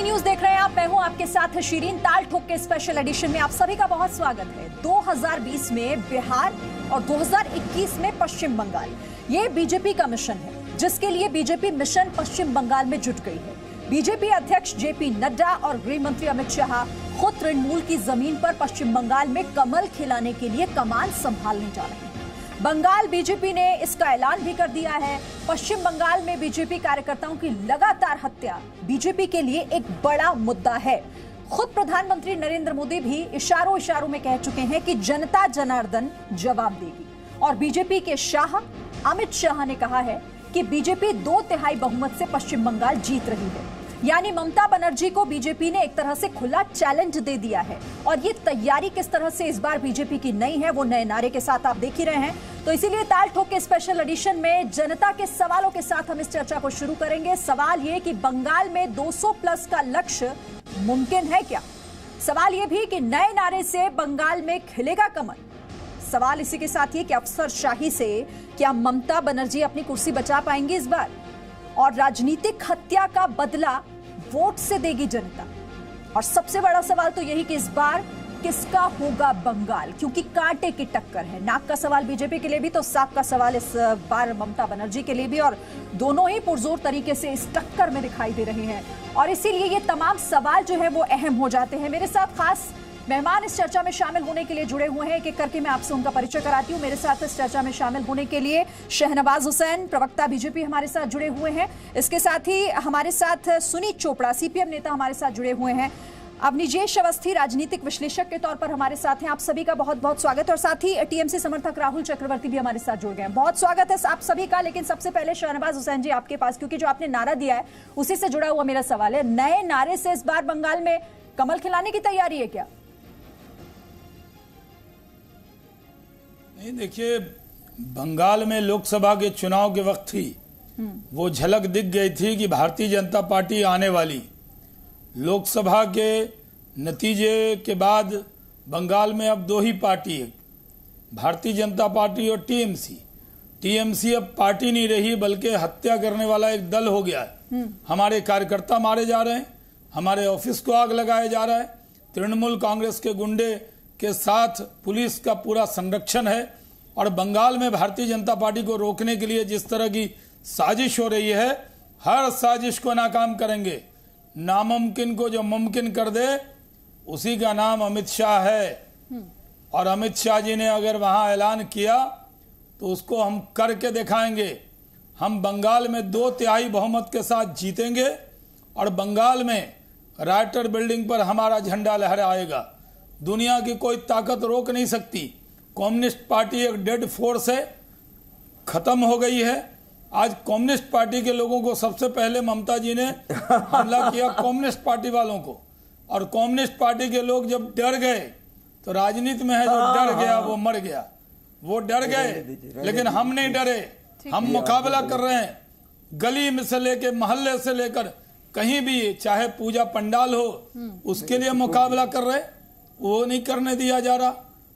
News देख रहे हैं आप। मैं हूं आपके साथ शीरीन। ताल ठोक के स्पेशल एडिशन में आप सभी का बहुत स्वागत है। 2020 में बिहार और 2021 में पश्चिम बंगाल, ये बीजेपी का मिशन है, जिसके लिए बीजेपी मिशन पश्चिम बंगाल में जुट गई है। बीजेपी अध्यक्ष जेपी नड्डा और गृह मंत्री अमित शाह खुद तृणमूल की जमीन पर पश्चिम बंगाल में कमल खिलाने के लिए कमान संभालने जा रहे हैं। बंगाल बीजेपी ने इसका ऐलान भी कर दिया है। पश्चिम बंगाल में बीजेपी कार्यकर्ताओं की लगातार हत्या बीजेपी के लिए एक बड़ा मुद्दा है। खुद प्रधानमंत्री नरेंद्र मोदी भी इशारों में कह चुके हैं कि जनता जनार्दन जवाब देगी। और बीजेपी के शाह अमित शाह ने कहा है कि बीजेपी 2/3 बहुमत से पश्चिम बंगाल जीत रही है। यानी ममता बनर्जी को बीजेपी ने एक तरह से खुला चैलेंज दे दिया है। और ये तैयारी किस तरह से इस बार बीजेपी की नई है, वो नए नारे के साथ आप देख ही रहे हैं। तो इसीलिए ताल ठोक के स्पेशल एडिशन में जनता के सवालों के साथ हम इस चर्चा को शुरू करेंगे। सवाल ये कि बंगाल में 200+ का लक्ष्य मुमकिन है क्या? सवाल ये भी कि नए नारे से बंगाल में खिलेगा कमल। सवाल इसी के साथ ये कि अफसरशाही से क्या ममता बनर्जी अपनी कुर्सी बचा पाएंगी इस बार? और राजनीतिक हत्या का बदला वोट से देगी जनता। और सबसे बड़ा सवाल तो यही कि इस बार किसका होगा बंगाल, क्योंकि कांटे की टक्कर है। नाक का सवाल बीजेपी के लिए भी तो साफ का सवाल इस बार ममता बनर्जी के लिए भी, और दोनों ही पुरजोर तरीके से इस टक्कर में दिखाई दे रहे हैं। और इसीलिए ये तमाम सवाल जो है वो अहम हो जाते हैं। मेरे साथ खास मेहमान इस चर्चा में शामिल होने के लिए जुड़े हुए हैं। एक एक करके मैं आपसे उनका परिचय कराती हूँ। मेरे साथ इस चर्चा में शामिल होने के लिए शहनवाज हुसैन, प्रवक्ता बीजेपी, हमारे साथ जुड़े हुए हैं। इसके साथ ही हमारे साथ सुनीत चोपड़ा, सीपीएम नेता, हमारे साथ जुड़े हुए हैं। अवनिजेश अवस्थी, राजनीतिक विश्लेषक के तौर पर हमारे साथ हैं। आप सभी का बहुत बहुत स्वागत है। और साथ ही टीएमसी समर्थक राहुल चक्रवर्ती भी हमारे साथ जुड़ गए हैं। बहुत स्वागत है आप सभी का। लेकिन सबसे पहले शहनवाज हुसैन जी आपके पास, क्योंकि जो आपने नारा दिया है उसी से जुड़ा हुआ मेरा सवाल है। नए नारे से इस बार बंगाल में कमल खिलाने की तैयारी है क्या? नहीं, देखिए, बंगाल में लोकसभा के चुनाव के वक्त ही वो झलक दिख गई थी कि भारतीय जनता पार्टी आने वाली। लोकसभा के नतीजे के बाद बंगाल में अब 2 ही पार्टी है, भारतीय जनता पार्टी और टीएमसी। टीएमसी अब पार्टी नहीं रही, बल्कि हत्या करने वाला एक दल हो गया है। हमारे कार्यकर्ता मारे जा रहे हैं, हमारे ऑफिस को आग लगाया जा रहा है, तृणमूल कांग्रेस के गुंडे के साथ पुलिस का पूरा संरक्षण है। और बंगाल में भारतीय जनता पार्टी को रोकने के लिए जिस तरह की साजिश हो रही है, हर साजिश को नाकाम करेंगे। नामुमकिन को जो मुमकिन कर दे, उसी का नाम अमित शाह है। और अमित शाह जी ने अगर वहां ऐलान किया तो उसको हम करके दिखाएंगे। हम बंगाल में 2/3 बहुमत के साथ जीतेंगे और बंगाल में राइटर बिल्डिंग पर हमारा झंडा लहराएगा। दुनिया की कोई ताकत रोक नहीं सकती। कम्युनिस्ट पार्टी एक डेड फोर्स है, खत्म हो गई है। आज कम्युनिस्ट पार्टी के लोगों को सबसे पहले ममता जी ने हमला किया, कम्युनिस्ट पार्टी वालों को। और कम्युनिस्ट पार्टी के लोग जब डर गए, तो राजनीति में है जो डर गया वो मर गया। वो डर गए, लेकिन हम नहीं डरे। हम मुकाबला कर रहे हैं, गली में से लेकर मोहल्ले से लेकर कहीं भी, चाहे पूजा पंडाल हो, उसके लिए मुकाबला कर रहे। वो नहीं करने दिया जा रहा।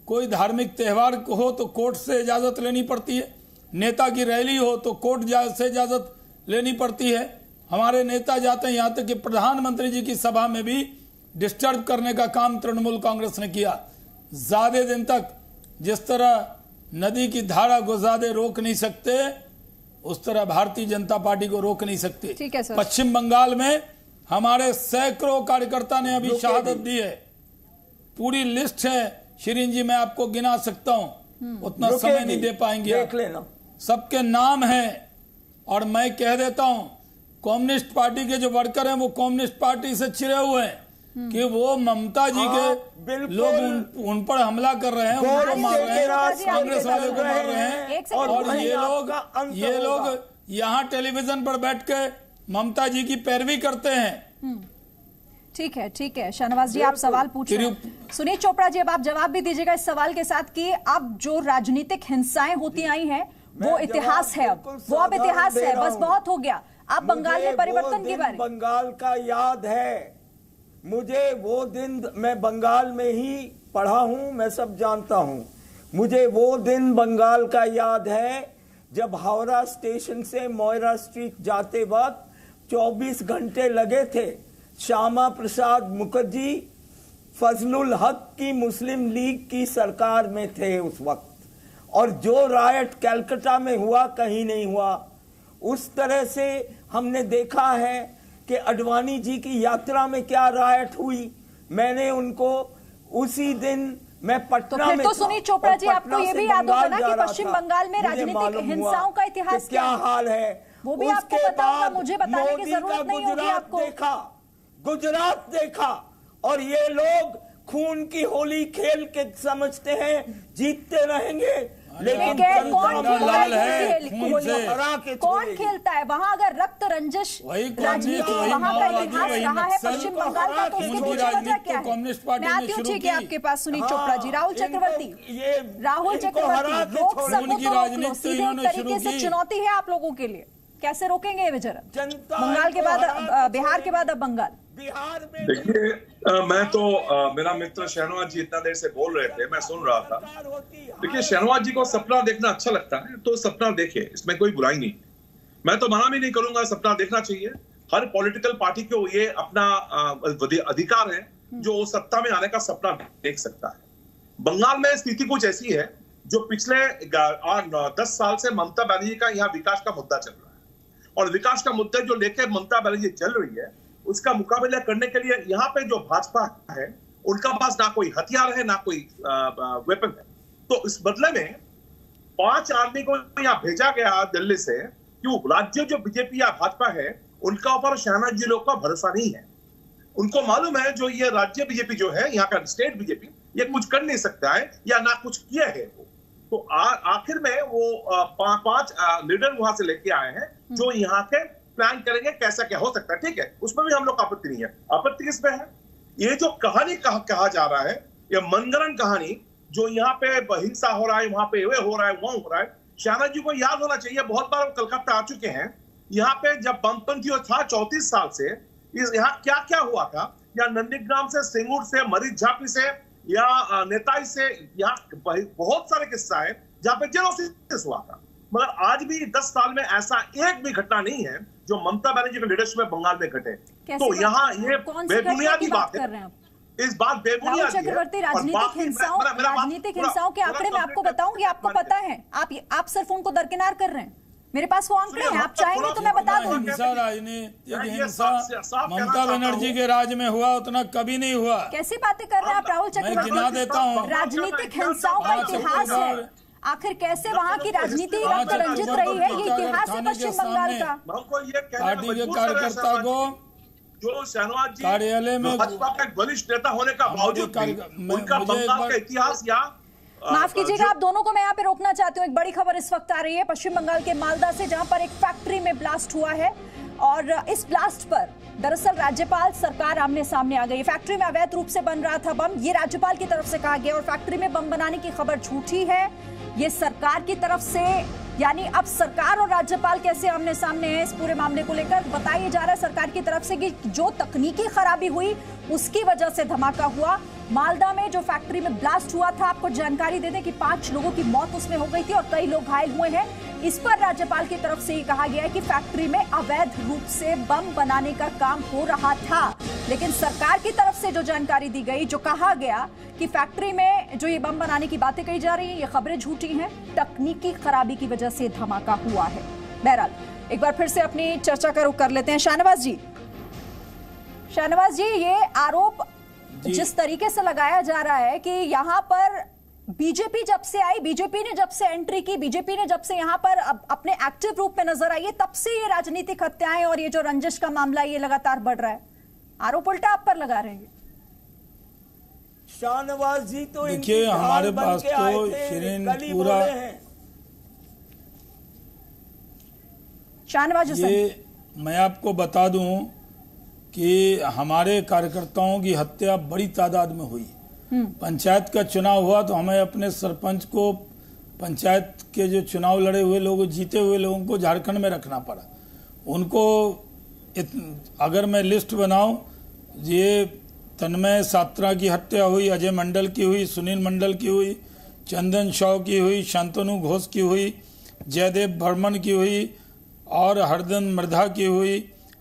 कोई धार्मिक त्यौहार हो तो कोर्ट से इजाजत लेनी पड़ती है, नेता की रैली हो तो कोर्ट से इजाजत लेनी पड़ती है। हमारे नेता जाते हैं, यहाँ तक कि प्रधानमंत्री जी की सभा में भी डिस्टर्ब करने का काम तृणमूल कांग्रेस ने किया। ज्यादा दिन तक जिस तरह नदी की धारा को ज्यादा रोक नहीं सकते, उस तरह भारतीय जनता पार्टी को रोक नहीं सकते। ठीक है सर। पश्चिम बंगाल में हमारे सैकड़ों कार्यकर्ता ने अभी शहादत दी है। पूरी लिस्ट है शीरीन जी, मैं आपको गिना सकता हूं, उतना समय नहीं दे पाएंगे, देख लेना। सबके नाम हैं। और मैं कह देता हूं, कम्युनिस्ट पार्टी के जो वर्कर हैं वो कम्युनिस्ट पार्टी से चिरे हुए हैं कि वो ममता जी के लोग उन पर हमला कर रहे हैं, उनको मार रहे हैं, कांग्रेस वाले को मार रहे हैं। और ये लोग यहाँ टेलीविजन पर बैठ के ममता जी की पैरवी करते हैं। ठीक है शहनवाज जी, आप सवाल पूछ रहे हैं। सुनीत चोपड़ा जी, अब आप जवाब भी दीजिएगा इस सवाल के साथ कि अब जो राजनीतिक हिंसाएं होती आई हैं वो इतिहास है, वो अब इतिहास है, बस बहुत हो गया। आप बंगाल में परिवर्तन के बारे में, बंगाल का याद है मुझे वो दिन, मैं बंगाल में ही पढ़ा हूं, मैं सब जानता हूं। मुझे वो दिन बंगाल का याद है जब हावड़ा स्टेशन से मोयरा स्ट्रीट जाते वक्त 24 घंटे लगे थे श्यामा प्रसाद मुखर्जी फजलुल हक की मुस्लिम लीग की सरकार में थे उस वक्त, और जो रायट कलकत्ता में हुआ कहीं नहीं हुआ। उस तरह से हमने देखा है कि अडवाणी जी की यात्रा में क्या रायट हुई। मैंने उनको उसी दिन मैं पटना में तो सुनील चोपड़ा जी, आपको ये भी याद होगा ना कि पश्चिम बंगाल में राजनीतिक हिंसाओं का इतिहास क्या हाल है, वो भी आपको पता होगा, मुझे बताने की जरूरत नहीं होगी आपको। गुजरात देखा, और ये लोग खून की होली खेल के समझते हैं जीतते रहेंगे, लेकिन कौन खेलता है वहां? अगर रक्त रंजिश राजनीति वहां का इतिहास रहा है पश्चिम बंगाल का, तो उसके पीछे वजह क्या है? मैं आती हूँ ठीक है आपके पास सुनील चोपड़ा जी। राहुल चक्रवर्ती, रोक सको तो सीधे एक तरीके से चुनौती है आप लोगों के लिए, कैसे रोकेंगे ये जरा? बंगाल के बाद बिहार के बाद अब बंगाल। देखिए, मैं तो मेरा मित्र शहनवाज जी इतना देर से बोल रहे थे, मैं सुन रहा था। देखिए, शहनवाज जी को सपना देखना अच्छा लगता है तो सपना देखे, इसमें कोई बुराई नहीं। मैं तो मना भी नहीं करूंगा, सपना देखना चाहिए। हर पॉलिटिकल पार्टी को ये अपना अधिकार है जो सत्ता में आने का सपना देख सकता है। बंगाल में स्थिति कुछ ऐसी है जो पिछले 10 साल से ममता बनर्जी का यहाँ विकास का मुद्दा चल रहा है, और विकास का मुद्दा जो लेके ममता बनर्जी चल रही है उसका मुकाबला करने के लिए यहाँ पे जो भाजपा है उनका पास ना कोई हथियार है ना कोई वेपन है। तो इस बदले में 5 आदमी को यहाँ भेजा गया दिल्ली से कि वो राज्य जो बीजेपी या भाजपा है उनका ऊपर शहनाज जी लोग का भरोसा नहीं है। उनको मालूम है जो ये राज्य बीजेपी जो है, यहाँ का स्टेट बीजेपी, ये कुछ कर नहीं सकता है या ना कुछ किया है। तो आखिर में वो 5 लीडर वहां से लेके आए हैं जो यहाँ के प्लान करेंगे कैसा क्या हो सकता है। ठीक है, उसमें भी हम लोग आपत्ति नहीं है। आपत्ति किसमें है? ये जो कहानी कहा जा रहा है, ये मनगढ़ंत कहानी जो यहाँ पे हिंसा हो रहा है, वहां पे ये हो रहा है, वो हो रहा है। शहनाज जी को याद होना चाहिए, बहुत बार वो कलकत्ता आ चुके हैं। यहाँ पे जब बमपंथी था 34 साल से, यहाँ क्या क्या हुआ था, या नंदीग्राम से, सिंगूर से, मरीज झापी से, या नेताई से, यहाँ बहुत सारे किस्सा है जहाँ पे जेनोसिस हुआ था। मगर आज भी 10 साल में ऐसा एक भी घटना नहीं है जो ममता बनर्जी के लीडरशिप में बंगाल में घटे। तो यहाँ ये बेबुनियादी बात है, इस बात बेबुनियादी चक्रवर्ती। राजनीतिक हिंसाओं के आंकड़े मैं आपको बताऊंगी, आपको पता है, आप सिर्फ उनको दरकिनार कर रहे हैं। मेरे पास वो आंकड़े हैं, आप चाहेंगे तो मैं बता दूंगी। राजनीतिक हिंसा ममता बनर्जी के राज में हुआ उतना कभी नहीं हुआ। कैसी बातें कर रहे हैं आप राहुल चक्रवर्ती? मैं गिना देता हूँ। राजनीतिक हिंसाओं का इतिहास है, आखिर कैसे वहां की राजनीति रक्त रंजित रही है, ये इतिहास है पश्चिम बंगाल का। पार्टी के कार्यकर्ता को जो शहनवाज जी कार्यालय में भाजपा का वरिष्ठ नेता होने का बावजूद उनका बंगाल का इतिहास या माफ कीजिएगा, आप दोनों को मैं यहाँ पे रोकना चाहती हूँ। एक बड़ी खबर इस वक्त आ रही है पश्चिम बंगाल के मालदा से, जहां पर एक फैक्ट्री में ब्लास्ट हुआ है, और इस ब्लास्ट पर दरअसल राज्यपाल सरकार आमने सामने आ गई। फैक्ट्री में अवैध रूप से बन रहा था बम, ये राज्यपाल की तरफ से कहा गया, और फैक्ट्री में बम बनाने की खबर झूठी है, ये सरकार की तरफ से। यानी अब सरकार और राज्यपाल कैसे आमने सामने हैं इस पूरे मामले को लेकर बताया जा रहा है सरकार की तरफ से कि जो तकनीकी खराबी हुई उसकी वजह से धमाका हुआ। मालदा में जो फैक्ट्री में ब्लास्ट हुआ था, आपको जानकारी दे दें कि 5 लोगों की मौत उसमें हो गई थी और कई लोग घायल हुए हैं। इस पर राज्यपाल की तरफ से ये कहा गया है कि फैक्ट्री में अवैध रूप से बम बनाने का काम हो रहा था, लेकिन सरकार की तरफ से जो जानकारी दी गई, जो कहा गया कि फैक्ट्री में जो ये बम बनाने की बातें कही जा रही है, ये खबरें झूठी हैं, तकनीकी खराबी की वजह से धमाका हुआ है। बहरहाल एक बार फिर से अपनी चर्चा का रुख कर लेते हैं शाहनवाज जी। शाहनवाज जी, ये आरोप जिस तरीके से लगाया जा रहा है कि यहाँ पर बीजेपी जब से आई, बीजेपी ने जब से एंट्री की, बीजेपी ने जब से यहाँ पर अपने एक्टिव रूप में नजर आई है, तब से ये राजनीतिक हत्याएं और ये जो रंजिश का मामला ये लगातार बढ़ रहा है। आरोप उल्टा आप पर लगा रहे हैं शाहनवाज जी। तो देखिए, हमारे पास तो शिरीन पूरा शाहनवाज, ये मैं आपको बता दूं कि हमारे कार्यकर्ताओं की हत्या बड़ी तादाद में हुई। पंचायत का चुनाव हुआ तो हमें अपने सरपंच को, पंचायत के जो चुनाव लड़े हुए लोग, जीते हुए लोगों को झारखंड में रखना पड़ा। उनको अगर मैं लिस्ट बनाऊं, ये तन्मय सात्रा की हत्या हुई, अजय मंडल की हुई, सुनील मंडल की हुई, चंदन शॉ की हुई, शांतनु घोष की हुई, जयदेव बर्मन की हुई, और हरदन मृधा की हुई,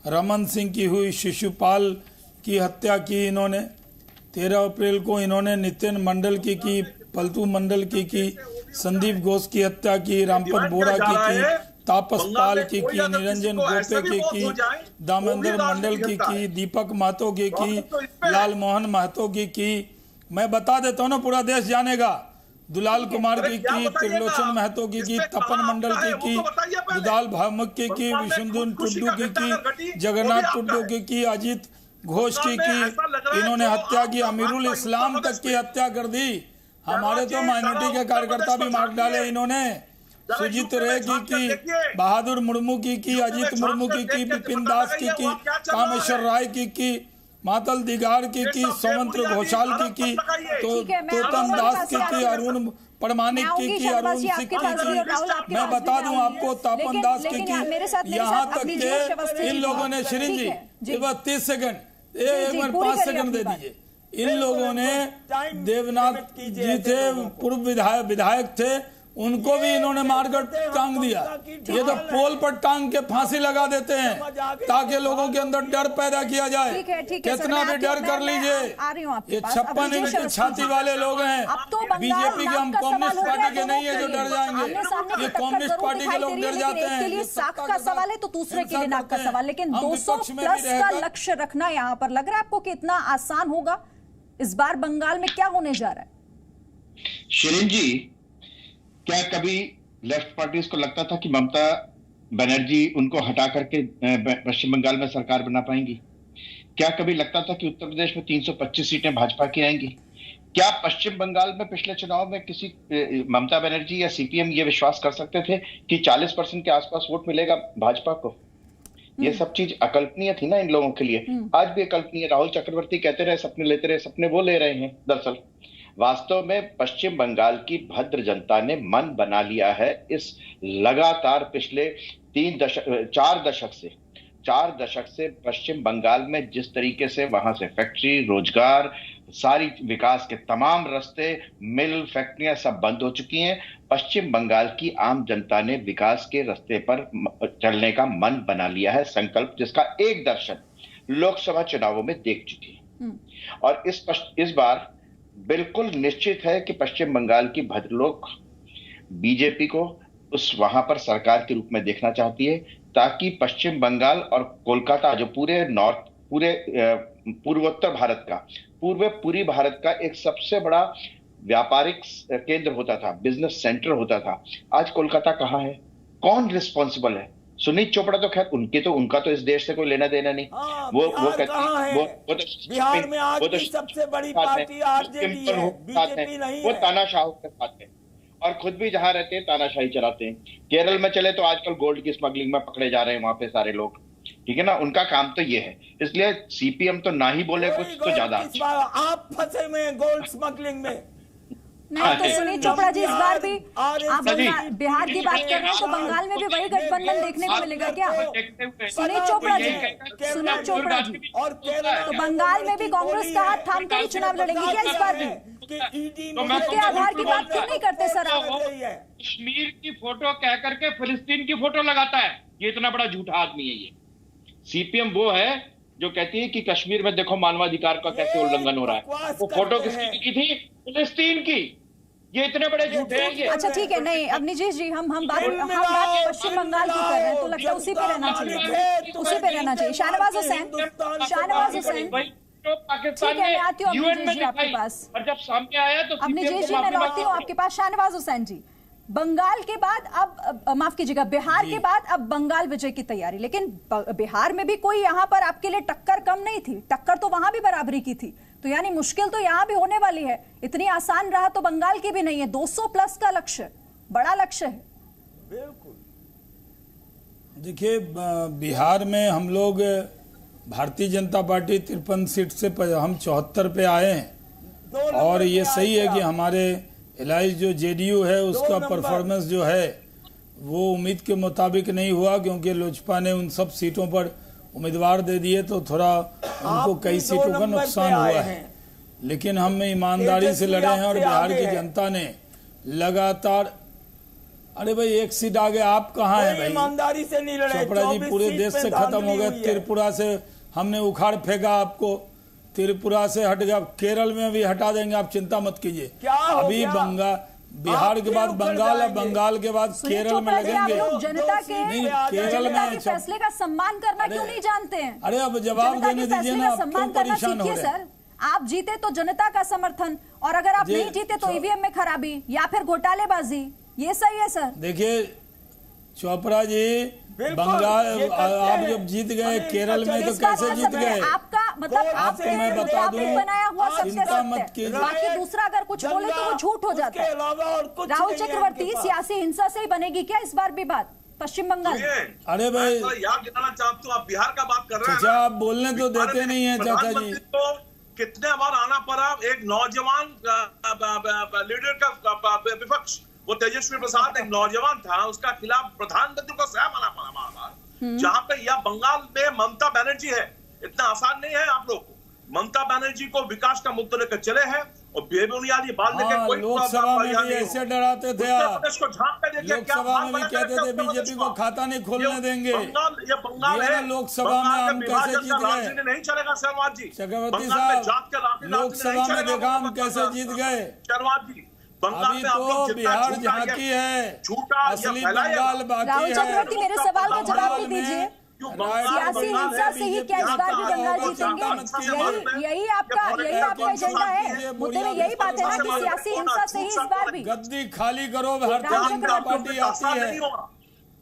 रमन सिंह की हुई, शिशुपाल की हत्या की इन्होंने। 13 अप्रैल को इन्होंने नितिन मंडल की, पलटू मंडल की, संदीप घोष की हत्या की, रामपत बोरा की, तापस पाल की, निरंजन गोपे की, दामोदर मंडल की, दीपक महतो की, लाल मोहन महतो की। मैं बता देता हूँ ना, पूरा देश जानेगा। दुलाल कुमार की, त्रिलोचन महतो की, तपन मंडल की, दुलाल भामुक की, विशुंधुन टुड्डू की, जगन्नाथ टुड्डू की, अजीत घोष की इन्होंने हत्या की। अमीरुल इस्लाम तक की हत्या कर दी। हमारे तो माइनॉरिटी के कार्यकर्ता भी मार डाले इन्होंने। सुजीत रे की, बहादुर मुर्मू की, अजीत मुर्मू की, विपिन दास की, कामेश्वर राय की, मातल दिगार की, सौमंत्र घोषाल की, तोतन दास की, अरुण परमाणिक की, अरुण सिख की। मैं बता दूं आपको, तापन दास की, यहाँ तक के इन लोगों ने, श्रीन जी 30 सेकंड, 5 सेकंड दे दीजिए। इन लोगों ने, देवनाथ जी थे, पूर्व विधायक थे, उनको भी इन्होंने मारकर टांग दिया। ये तो पोल पर टांग के फांसी लगा देते हैं ताकि लोगों के अंदर डर पैदा किया जाए। कितना भी डर कर लीजिए, ये 56 इंच की छाती वाले लोग हैं। बीजेपी के, हम कम्युनिस्ट पार्टी के नहीं है जो डर जाएंगे। ये कम्युनिस्ट पार्टी के लोग डर जाते हैं। एक के लिए साख का सवाल है तो दूसरे के लिए नाक का सवाल। लेकिन 200+ का लक्ष्य रखना यहाँ पर लग रहा है आपको कि इतना आसान होगा? इस बार बंगाल में क्या होने जा रहा है? शिरीन जी, क्या कभी लेफ्ट पार्टीज को लगता था कि ममता बनर्जी उनको हटा करके पश्चिम बंगाल में सरकार बना पाएंगी? क्या कभी लगता था कि उत्तर प्रदेश में 325 सीटें भाजपा की आएंगी? क्या पश्चिम बंगाल में पिछले चुनाव में किसी ममता बनर्जी या सीपीएम ये विश्वास कर सकते थे कि 40% के आसपास वोट मिलेगा भाजपा को? ये सब चीज अकल्पनीय थी ना इन लोगों के लिए। आज भी अकल्पनीय। राहुल चक्रवर्ती कहते रहे सपने लेते रहे, सपने वो ले रहे हैं। दरअसल वास्तव में पश्चिम बंगाल की भद्र जनता ने मन बना लिया है। इस लगातार पिछले 4 दशक से पश्चिम बंगाल में जिस तरीके से वहां से फैक्ट्री, रोजगार, सारी विकास के तमाम रास्ते, मिल, फैक्ट्रियां सब बंद हो चुकी हैं। पश्चिम बंगाल की आम जनता ने विकास के रास्ते पर चलने का मन बना लिया है, संकल्प जिसका एक दर्शन लोकसभा चुनावों में देख चुकी है। और इस बार बिल्कुल निश्चित है कि पश्चिम बंगाल की भद्र लोग बीजेपी को उस वहां पर सरकार के रूप में देखना चाहती है, ताकि पश्चिम बंगाल और कोलकाता जो पूरे पूर्वोत्तर भारत का, पूरी भारत का एक सबसे बड़ा व्यापारिक केंद्र होता था, बिजनेस सेंटर होता था, आज कोलकाता कहाँ है? कौन रिस्पॉन्सिबल है? सुनीत चोपड़ा तो खैर उनका तो इस देश से कोई लेना देना नहीं। वो बिहार में आज की सबसे बड़ी पार्टी आरजेडी है, बीजेपी नहीं है। वो तानाशाह के साथ है और खुद भी जहां रहते हैं तानाशाही चलाते हैं। केरल में चले तो आजकल गोल्ड की स्मगलिंग में पकड़े जा रहे हैं वहां पे सारे लोग, ठीक है ना। उनका काम तो ये है, इसलिए सीपीएम तो ना ही बोले कुछ तो ज्यादा। आप फंसे हुए हैं गोल्ड स्मगलिंग में। नहीं तो सुनीत चोपड़ा जी, इस बार भी आप बिहार की बात कर रहे हैं तो बंगाल में भी वही गठबंधन देखने को मिलेगा क्या? सुनीत चोपड़ा जी और तो बंगाल में भी कांग्रेस का हाथ थाम कर ही चुनाव लड़ेंगे क्या इस बार भी? के आधार की बात क्यों नहीं करते सर आप? कश्मीर की फोटो कह करके फिलिस्तीन की फोटो लगाता है, ये इतना बड़ा झूठा आदमी है। ये सीपीएम वो है जो कहती है कि कश्मीर में देखो मानवाधिकार का कैसे उल्लंघन हो रहा है। वो फोटो किसकी की थी? फिलिस्तीन की। ये इतने बड़े झूठे हैं ये। अच्छा ठीक है, नहीं अब नीतीश जी हम बात पश्चिम बंगाल की कर रहे हैं तो लगता है उसी पे रहना चाहिए। शाहनवाज हुसैन ठीक है, मैं आती हूँ अवनीश जी आपके पास। और जब सामने आया तो अवनीश जी मैं लौटती हूँ आपके पास। शाहनवाज हुसैन जी, बंगाल के बाद अब माफ कीजिएगा बिहार के बाद अब बंगाल विजय की तैयारी, लेकिन बिहार में भी कोई यहाँ पर आपके लिए टक्कर कम नहीं थी, टक्कर तो वहां भी बराबरी की थी, तो यानी मुश्किल तो यहाँ भी होने वाली है। इतनी आसान रहा तो बंगाल की भी नहीं है। 200+ का लक्ष्य, बड़ा लक्ष्य है। बिल्कुल देखिए, बिहार में हम लोग भारतीय जनता पार्टी 53 सीट से हम 74 पे आए हैं। और ये सही है कि हमारे इलाही जो जेडीयू है उसका परफॉर्मेंस जो है वो उम्मीद के मुताबिक नहीं हुआ, क्योंकि लोजपा ने उन सब सीटों पर उम्मीदवार दे दिए तो थोड़ा उनको कई सीटों का नुकसान हुआ है। लेकिन हम ईमानदारी से लड़े हैं और बिहार की जनता ने लगातार, अरे भाई एक सीट आगे आप कहाँ हैं भाई? ईमानदारी से नहीं लड़े। चोपड़ा जी पूरे देश से खत्म हो गए, त्रिपुरा से हमने उखाड़ फेंका आपको, त्रिपुरा से हट गया, केरल में भी हटा देंगे, आप चिंता मत कीजिए। क्या हो अभी गया? बिहार के बाद आप बंगाल, क्यों बंगाल के बाद सुनील केरल में चोपड़ा जी, आप लगेंगे। लोग जनता के केरल जनता में के फैसले का सम्मान करना क्यों नहीं जानते हैं? अरे अब जवाब जनता देने के दीजिए फैसले ना, का आप क्यों सम्मान करना परेशान हो सीखिए रहे हैं? सर। आप जीते तो जनता का समर्थन, और अगर आप नहीं जीते तो ईवीएम में खराबी या फिर घोटालेबाजी, ये सही है सर? देखिए चोपड़ा जी, बिल्कुल, बंगाल ये करते आप हैं। जब जीत गए अरे केरल में तो इस बात कैसे का जीत सत्य गए? है। आपका मतलब आपको आपके मैं बता मुताबिक दूं, बनाया हुआ सत्य चिंता मत सत्य, कीजिए। बाकी दूसरा अगर कुछ बोले तो वो झूठ हो जाता है। उसके अलावा और कुछ राहुल नहीं है चक्रवर्ती, इनके पास। सियासी हिंसा से ही बनेगी क्या इस बार भी बात पश्चिम बंगाल में? अरे भाई मैं थोड़ा याद दिलाना चाहता हूँ, आप बिहार का बात कर रहे हैं चाचा, ना? आप बोलने तो बिहार देते में नहीं है चाचा जी। प्रधानमंत्री को कितने बार आना पड़ा, एक नौजवान लीडर का विपक्ष, वो तेजस्वी प्रसाद एक नौजवान था, उसका खिलाफ प्रधानमंत्री को सहम आना पड़ा बार बार। जहां पे यह बंगाल में ममता बनर्जी है, इतना आसान नहीं है आप लोग को। ममता बनर्जी को विकास का मुद्दा लेकर चले हैं और बेबुनियादी बात लेकर कोई लोकसभा में भी ऐसे डराते थे उत्तर आप। प्रदेश को झांक कर देखिए क्या लोकसभा में भी बना कहते थे उत्तर प्रदेश बीजेपी को खाता नहीं खोलने देंगे। ये बंगाल ये है, ना लोकसभा में हम कैसे जीत गए? राजनीति नहीं चलेगा शर्मा जी। चक्रवर्ती बंगाल में जात के साहब, राजनीति लोकसभा नहीं में चलेगा। देखा हम कैसे जीत गए। शर्मा जी, बंगाल अभी में आप तो लोग जितना बिहार झूठा झांकी है, झूठा असली ये फैलाएगा। बंगाल बाकी राहुल है। चक्रवर्ती, मेरे सवाल का जवाब भी दीजिए। सियासी हिंसा से ही क्या इस बार भी बंगाल जीतेंगे? यही आपका एजेंडा है। मुद्दे में यही बात है ना कि सियासी हिंसा से ही इस बार भी। गद्दी खाली करो, भारतीय जनता पार्टी आती है।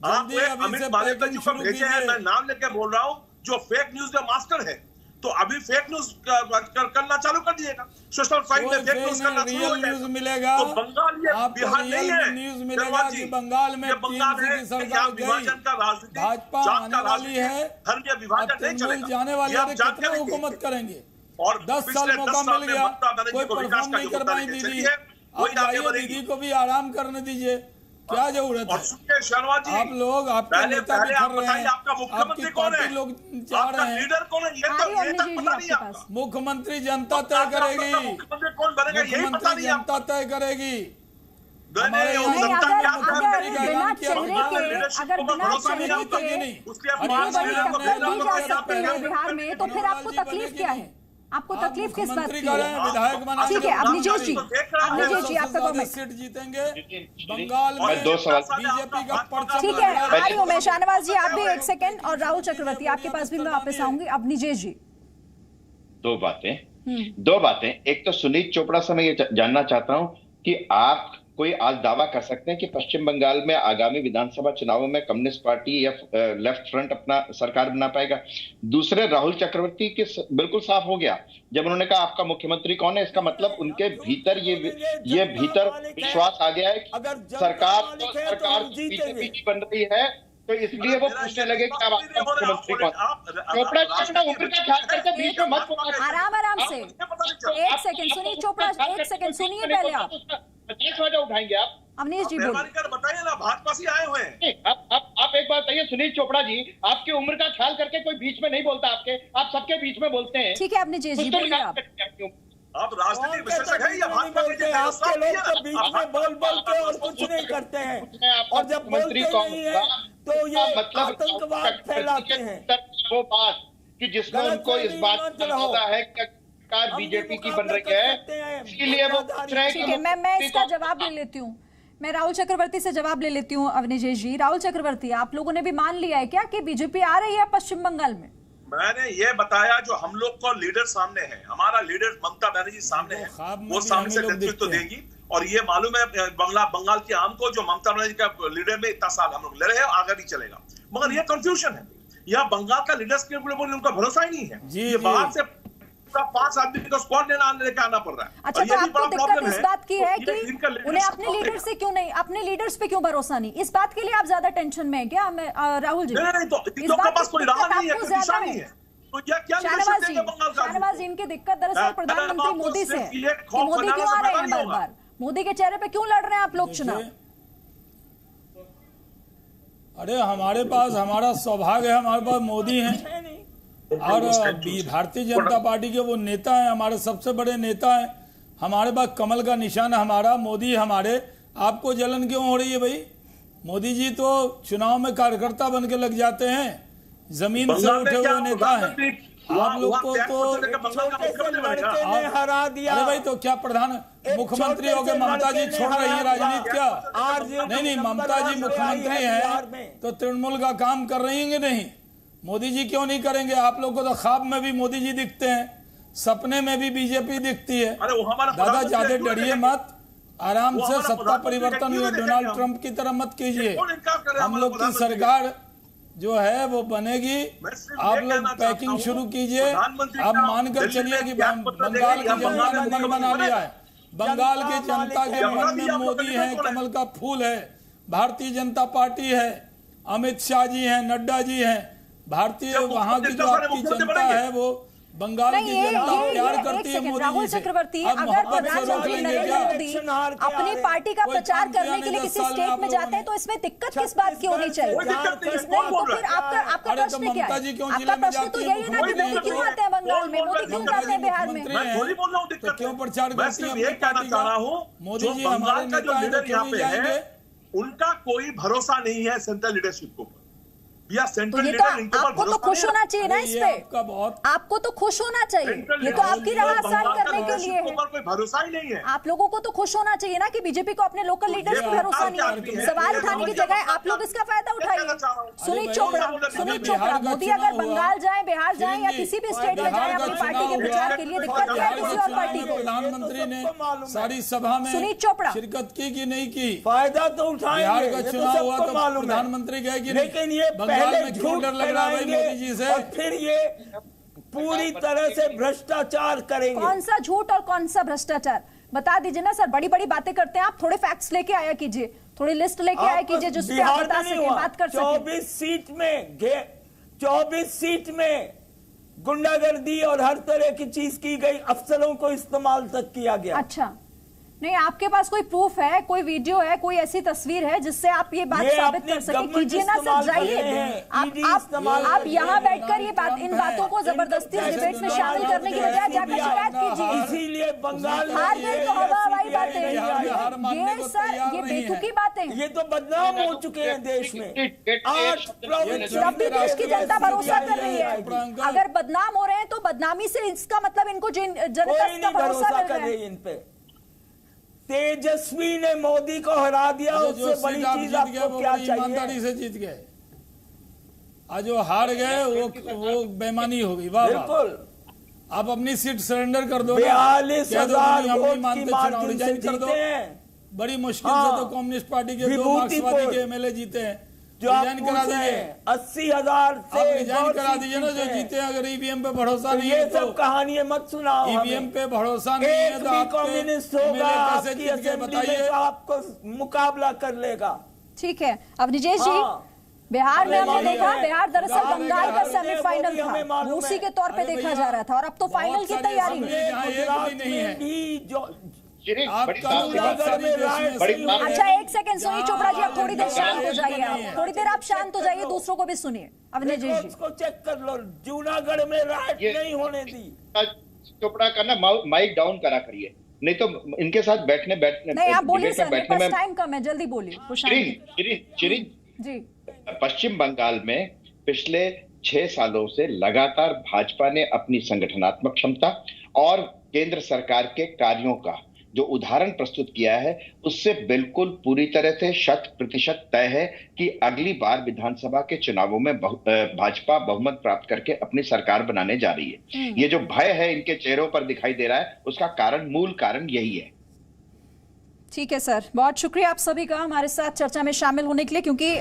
आपने अमित मालेकर जी को भेजे हैं, मैं नाम लेकर बोल रहा हूँ, जो फेक न्यूज का मास्टर है, तो अभी फेक न्यूज करना चालू कर दिएगा। सोशल साइट में फेक न्यूज करना शुरू हो रियल न्यूज जाएगा। मिलेगा, तो बंगाल ये आपको बिहार नहीं है। न्यूज मिलेगा कि बंगाल में बंगाल है, की सरकार गई, विभाजन का राजनीति, भाजपा जात आने का वाली राजनीति, है, धर्मीय विभाजन नहीं चलेगा। जाने वाली ये आप है, जान कितना के हुकूमत देखिए। करेंगे? और 10 साल पिछले मौका 10 साल मिल में गया, ममता बनर्जी कोई को विकास परफॉर्म का नहीं जो कर मुद्दा पाई लेके दीदी। चली है, वही अब आगे जाइए, बढ़ेगी। दीदी को भी आराम करने दीजिए, क्या जरूरत और है? सुनिए शर्मा जी, आप लोग, आपके पहले नेता पहले बिखर आप रहे बताइए हैं, आपका मुख्यमंत्री आपकी कौन है? पार्टी लोग चाह आपका रहे हैं। लीडर कौन है? ये आ रही है तक अमरीश जी पता नहीं आपके आपका। पास। मुख्यमंत्री जनता तय आपका करेगी, मुख्यमंत्री कौन बनेगा यही पता मुख्यमंत्री नहीं आपको। जनता तय करेगी। नहीं, हमारे वो यहाँ नहीं, जनता अगर क्या अगर करेगी? बिना ऐलान किया चेहरे था। के, अगर बिना चेहरे के उसके आप इतनी बात बड़ी करें, टक्कर दी जा आप सकती है करें। बिहार में, तो फिर आपको तकलीफ क्या है? आपको आप तकलीफ किस बात मुख्यमंत्री की करें, है? विधायक बनाएं। ठीक है, अवनीश जी, तो देख रहा है। अवनीश जी आपका कमेंट। सीट जीतेंगे लेकिन बंगाल और में। दो सवाल। बीजेपी का परचम ठीक है, लहरा आ रही हूँ मैं। शाहनवाज जी आप भी एक सेकंड, और राहुल चक्रवर्ती आपके पास भी मैं वापस आऊंगी। अवनीश जी, दो बातें। एक तो सुनील चोपड़ा से मैं ये जानना चाहता हूं कि आप कोई आज दावा कर सकते हैं कि पश्चिम बंगाल में आगामी विधानसभा चुनावों में कम्युनिस्ट पार्टी या लेफ्ट फ्रंट अपना सरकार बना पाएगा? दूसरे, राहुल चक्रवर्ती के बिल्कुल साफ हो गया जब उन्होंने कहा आपका मुख्यमंत्री कौन है। इसका मतलब उनके भीतर ये भीतर विश्वास आ गया है कि सरकार बीजेपी की बन रही है, तो इसलिए वो पूछने लगे कि अब आपका मुख्यमंत्री कौन? चोपड़ा जी अपना उम्र का ख्याल करके बीच में मत बोलिए। आराम से, एक सेकंड सुनिए चोपड़ा, एक सेकंड सुनिए पहले आप। 50 वजह उठाएंगे आप। अवनीश जी बोलिए। बताइए ना, भाजपा से आए हुए हैं। आप एक बात बताइए सुनील चोपड़ा जी, आपकी उम्र का ख्याल करके कोई बीच में नहीं बोलता आपके, आप सबके बीच में बोलते हैं। ठीक है अवनीश जी कुछ तो बोलिए आप। आप राजनीतिक विश्लेषक हैं या भाजपा के बोलते हैं? आपके लोग तो बीच में बोल के और कुछ नहीं करते हैं, और जब बोलते नहीं है तो ये आतंकवाद फैलाते हैं। वो बात कि जिसमें उनको इस बात का पता है कि सरकार बीजेपी की बन रही है, इसीलिए वो पूछ रहे हैं ठीक है, मैं इसका जवाब ले लेती हूँ। मैं राहुल चक्रवर्ती से जवाब ले लेती हूँ। अवनीश जी, राहुल चक्रवर्ती, आप लोगों ने भी मान लिया है क्या कि बीजेपी आ रही है पश्चिम बंगाल में? मैंने ये बताया, जो हम लोग को लीडर सामने है, हमारा लीडर ममता बनर्जी सामने है, वो सामने से नेतृत्व देगी। और ये मालूम है बंगाल की आम को, जो ममता बनर्जी का लीडर में इतना साल हम लोग ले रहे हैं, आगे भी चलेगा। मगर ये कंफ्यूजन है, यहाँ बंगाल का लीडर्स के ऊपर उनका भरोसा ही नहीं है। ये बाहर से 5 आदमी को स्क्वाड लेके आना पड़ रहा है। अच्छा, तो आपको दिक्कत इस बात की है कि उन्हें अपने लीडर से क्यों नहीं, अपने लीडर्स पे क्यों भरोसा नहीं? इस बात के लिए आप ज्यादा टेंशन में है क्या राहुल जी? नहीं, तो इस बात पास कोई राह नहीं है, कोई दिशा नहीं है। तो क्या शाहनवाज जी, इनकी दिक्कत दरअसल प्रधानमंत्री मोदी से है कि मोदी क्यों आ रहे हैं बार बार, मोदी के चेहरे पे क्यों लड़ रहे हैं आप लोग चुनाव? अरे हमारे पास, हमारा सौभाग्य है, हमारे पास मोदी हैं और भारतीय जनता पार्टी के वो नेता हैं, हमारे सबसे बड़े नेता हैं। हमारे पास कमल का निशान हमारा, मोदी हमारे। आपको जलन क्यों हो रही है भाई? मोदी जी तो चुनाव में कार्यकर्ता बन के लग जाते हैं, जमीन से उठे हुए नेता हैं। आप लोग को तो ने हरा दिया। अरे भाई तो क्या प्रधान मुख्यमंत्री हो गए, ममता जी छोड़ रही है राजनीति क्या? नहीं, ममता जी मुख्यमंत्री हैं तो तृणमूल का काम कर रही है नहीं? मोदी जी क्यों नहीं करेंगे? आप लोग को तो ख्वाब में भी मोदी जी दिखते हैं, सपने में भी बीजेपी दिखती है। दादा ज्यादा डरिए मत, आराम से सत्ता परिवर्तन हुए, डोनाल्ड ट्रंप की तरह मत कीजिए। हम लोग की सरकार जो है वो बनेगी, आप लोग पैकिंग शुरू कीजिए। आप मानकर चलिए कि बंगाल की जनता ने मन बना लिया है। बंगाल की जनता के मन में मोदी है, कमल का फूल है, भारतीय जनता पार्टी है, अमित शाह जी हैं, नड्डा जी हैं। भारतीय वहां की जो आपकी जनता है वो बंगाल की जनता प्यार करती है मोदी राहुल जी से। चक्रवर्ती, अब अगर मोहब्बत से रोक प्रधानमंत्री लेंगे नरेंद्र क्या? मोदी अपनी पार्टी का प्रचार करने के लिए किसी स्टेट में जाते हैं तो इसमें दिक्कत किस बात की होनी चाहिए? तो फिर आपका प्रश्न क्या है? आपका प्रश्न तो यही है ना कि मोदी क्यों आते हैं बंगाल में, मोदी क्यों जाते हैं बिहार में? तो क्यों प्रचार करती है? ये कहना चाह रहा हूँ, मोदी जी हमारे नेता हैं तो क्यों नहीं जाएंगे? उनका कोई भरोसा नहीं है सेंट्रल लीडरशिप को। या तो सेंट्रल ये लीडर तो इनके ऊपर आपको तो भरोसा खुश नहीं होना चाहिए ना इस पे, आपको तो खुश होना चाहिए। ये तो आपकी राह आसान करने के लिए है। कोई भरोसा ही नहीं है। आप लोगों को तो खुश होना चाहिए ना कि बीजेपी को अपने लोकल लीडर्स पे भरोसा नहीं है। सवाल उठाने की जगह आप लोग इसका फायदा उठाइए। सुनील चोपड़ा, मोदी अगर बंगाल जाए, बिहार जाए या किसी भी स्टेट में जाए अपनी पार्टी के प्रचार के लिए, दिक्कत क्या है किसी और पार्टी को? प्रधानमंत्री ने सारी सभा में सुनील चोपड़ा शिरकत की कि नहीं की? फायदा तो उठाएंगे, बिहार का चुनाव हुआ तो प्रधानमंत्री गए कि नहीं? लेकिन ये बंगाल में क्यों डर लग रहा है भाई मोदी जी से? और फिर ये पूरी तरह से भ्रष्टाचार करेंगे। कौन सा झूठ और कौन सा भ्रष्टाचार बता दीजिए ना सर। बड़ी बड़ी बातें करते हैं आप, थोड़े फैक्ट्स लेके आया कीजिए, थोड़ी लिस्ट लेके आया कीजिए जिसपे आप बता सके, बात कर सके। 24 सीट में गुंडागर्दी और हर तरह की चीज की गई, अफसरों को इस्तेमाल तक किया गया। अच्छा, नहीं आपके पास कोई प्रूफ है, कोई वीडियो है, कोई ऐसी तस्वीर है जिससे आप ये बात साबित कर सके? कीजिए ना सर, जाइए आप यहाँ बैठकर ये बात, इन बातों को जबरदस्ती डिबेट में शामिल करने की बजाय जाकर शिकायत कीजिए। इसीलिए बंगाल हार गए तो हवाई बातें, ये सर ये बेतुकी बातें, ये तो बदनाम हो चुके हैं देश में। तब भी देश की जनता भरोसा कर रही है। अगर बदनाम हो रहे हैं तो बदनामी से इसका मतलब इनको जनता का भरोसा कर रही है। इन पे तेजस्वी ने मोदी को हरा दिया, उससे बड़ी चीज आपको क्या चाहिए? ईमानदारी से जीत गए, आज वो हार गए, वो बेईमानी हो गई। वाह बिल्कुल, आप अपनी सीट सरेंडर कर दो, 42,000 वोट की मार्जिन से जीते हैं। बड़ी मुश्किल से तो कम्युनिस्ट पार्टी के 2 मार्क्सवादी के एमएलए जीते हैं। रिजाइन करा दीजिए, 80,000 से रिजाइन करा दीजिए ना जो जीते हैं। अगर ईवीएम पे भरोसा नहीं है ये सब कहानी मत सुनाओ। ईवीएम पे भरोसा नहीं है तो आप कम्युनिस्ट होगा आपकी असेंबली में, आपको मुकाबला कर लेगा। ठीक है, अब निजेश जी, बिहार में हमने देखा, बिहार दरअसल बंगाल का सेमीफाइनल था, उसी के तौर पे देखा जा रहा था, और अब तो फाइनल की तैयारी में। अच्छा एक सेकंड सुनिए चोपड़ा जी, आप थोड़ी देर शांत हो जाइए, आप थोड़ी देर आप शांत हो जाइए, दूसरों को भी सुनिए। अब निजेश जी को चेक कर लो, जूनागढ़ में राइट नहीं होने दी। चोपड़ा का ना माइक डाउन करा करिए, नहीं तो इनके साथ बैठने नहीं आप बोलिए सर, मेरे पास टाइम कम है, जल्दी बोलिए। जी, पश्चिम बंगाल में पिछले 6 सालों से लगातार भाजपा ने अपनी संगठनात्मक क्षमता और केंद्र सरकार के कार्यों का जो उदाहरण प्रस्तुत किया है, उससे बिल्कुल पूरी तरह से 100% तय है कि अगली बार विधानसभा के चुनावों में भाजपा बहुमत प्राप्त करके अपनी सरकार बनाने जा रही है। ये जो भय है इनके चेहरों पर दिखाई दे रहा है, उसका मूल कारण यही है। ठीक है सर, बहुत शुक्रिया आप सभी का हमारे साथ चर्चा में शामिल होने के लिए, क्योंकि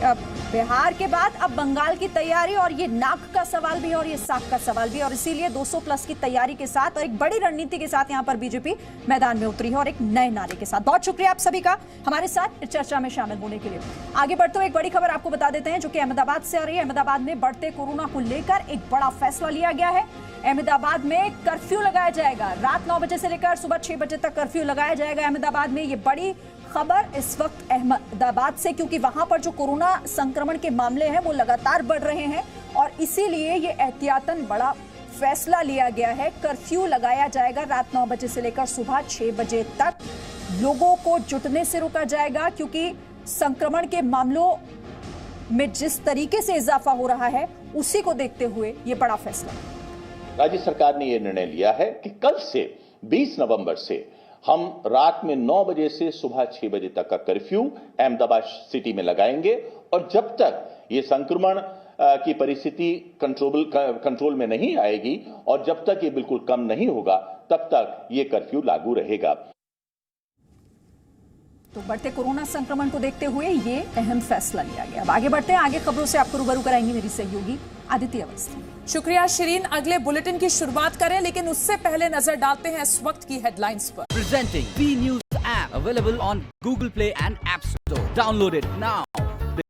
बिहार के बाद अब बंगाल की तैयारी, और ये नाक का सवाल भी है और ये साख का सवाल भी, और इसीलिए 200+ की तैयारी के साथ और एक बड़ी रणनीति के साथ यहाँ पर बीजेपी मैदान में उतरी है, और एक नए नारे के साथ। बहुत शुक्रिया आप सभी का हमारे साथ चर्चा में शामिल होने के लिए। आगे बढ़ते हुए एक बड़ी खबर आपको बता देते हैं जो कि अहमदाबाद से आ रही है। अहमदाबाद में बढ़ते कोरोना को लेकर एक बड़ा फैसला लिया गया है। अहमदाबाद में कर्फ्यू लगाया जाएगा, रात 9 बजे से लेकर सुबह 6 बजे तक कर्फ्यू लगाया जाएगा अहमदाबाद में। ये बड़ी खबर इस वक्त अहमदाबाद से, क्योंकि वहां पर जो कोरोना संक्रमण के मामले हैं वो लगातार बढ़ रहे हैं, और इसीलिए ये एहतियातन बड़ा फैसला लिया गया है। कर्फ्यू लगाया जाएगा, रात 9 बजे से लेकर सुबह 6 बजे तक लोगों को जुटने से रोका जाएगा, क्योंकि संक्रमण के मामलों में जिस तरीके से इजाफा हो रहा है उसी को देखते हुए ये बड़ा फैसला। राज्य सरकार ने यह निर्णय लिया है कि कल से 20 नवंबर से हम रात में 9 बजे से सुबह 6 बजे तक का कर्फ्यू अहमदाबाद सिटी में लगाएंगे और जब तक ये संक्रमण की परिस्थिति कंट्रोल में नहीं आएगी और जब तक ये बिल्कुल कम नहीं होगा तब तक ये कर्फ्यू लागू रहेगा। तो बढ़ते कोरोना संक्रमण को देखते हुए ये अहम फैसला लिया गया। अब आगे बढ़ते हैं, आगे खबरों से आपको रूबरू कराएंगी मेरी सहयोगी आदित्य अवस्थी। शुक्रिया शिरीन। अगले बुलेटिन की शुरुआत करें, लेकिन उससे पहले नजर डालते हैं इस वक्त की हेडलाइंस पर। Presenting B News app available on Google Play and App Store. Download it now.